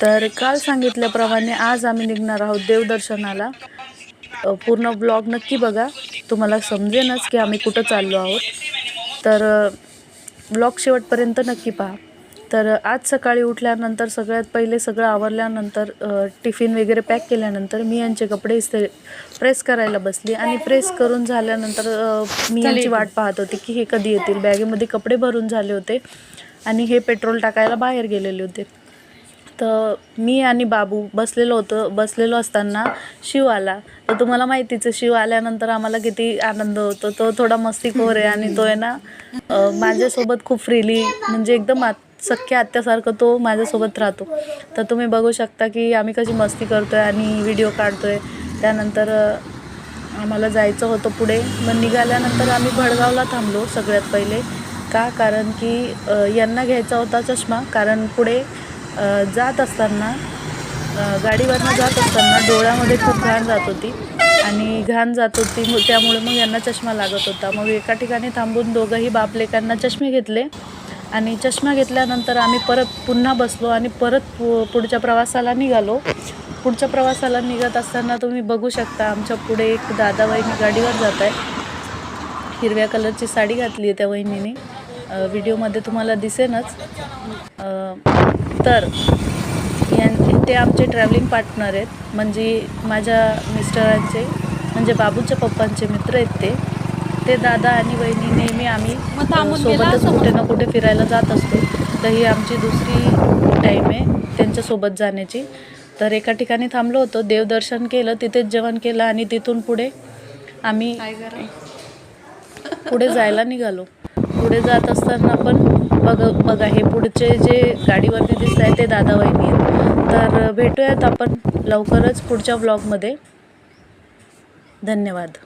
तर काल सांगितल्याप्रमाणे आज आम्ही निघणार आहोत देवदर्शनाला. पूर्ण ब्लॉग नक्की बघा, तुम्हाला समजेनच की आम्ही कुठं चाललो आहोत. तर ब्लॉग शेवटपर्यंत नक्की पहा. तर आज सकाळी उठल्यानंतर सगळ्यात पहिले सगळं आवरल्यानंतर टिफिन वगैरे पॅक केल्यानंतर मी यांचे कपडे प्रेस करायला बसली आणि प्रेस करून झाल्यानंतर मी यांची वाट पाहत होते की हे कधी येतील. बॅगेमध्ये कपडे भरून झाले होते आणि हे पेट्रोल टाकायला बाहेर गेलेले होते. तर मी आणि बाबू बसलेलो असताना शिव आला. तर तुम्हाला माहितीच आहे, शिव आल्यानंतर आम्हाला किती आनंद होतो. तो थोडा मस्तीखोर आहे आणि तो आहे ना माझ्यासोबत खूप फ्रीली, म्हणजे एकदम सख्या आत्यासारखं तो माझ्यासोबत राहतो. तर तुम्ही बघू शकता की आम्ही कशी मस्ती करतो आहे आणि व्हिडिओ काढतो आहे. त्यानंतर आम्हाला जायचं होतं पुढे. मग निघाल्यानंतर आम्ही भडगावला थांबलो सगळ्यात पहिले. का? कारण की यांना घ्यायचा होता चष्मा. कारण पुढे जात असताना गाडीवरनं जात असताना डोळ्यामध्ये खूप घाण जात होती आणि घाण जात होती, त्यामुळे मग यांना चष्मा लागत होता. मग एका ठिकाणी थांबून दोघंही बाप लेकांना चष्मे घेतले आणि चष्मा घेतल्यानंतर आम्ही पुन्हा बसलो आणि पुढच्या प्रवासाला निघालो. पुढच्या प्रवासाला निघत असताना तुम्ही बघू शकता आमच्या पुढे एक दादा वहिनी गाडीवर जात आहे. हिरव्या कलरची साडी घातली आहे त्या वहिनीने, व्हिडिओमध्ये तुम्हाला दिसेनच. तर ते आमचे ट्रॅव्हलिंग पार्टनर आहेत, म्हणजे माझ्या मिस्टरांचे, म्हणजे बाबूच्या पप्पांचे मित्र आहेत ते दादा आणि वहिनी. नेहमी आम्ही सोबतच कुठे ना कुठे फिरायला जात असतो. तर ही आमची दुसरी टाईम आहे त्यांच्यासोबत जाण्याची. तर एका ठिकाणी थांबलो होतो, देवदर्शन केलं, तिथेच जेवण केलं आणि तिथून पुढे आम्ही पुढे जायला निघालो. पुढे जात असताना पण बघा हे पुढचे जे गाडीवरती दिसत आहे ते दादा वहिनी आहेत. तर भेटूयात आपण लवकरच पुढच्या ब्लॉगमध्ये. धन्यवाद.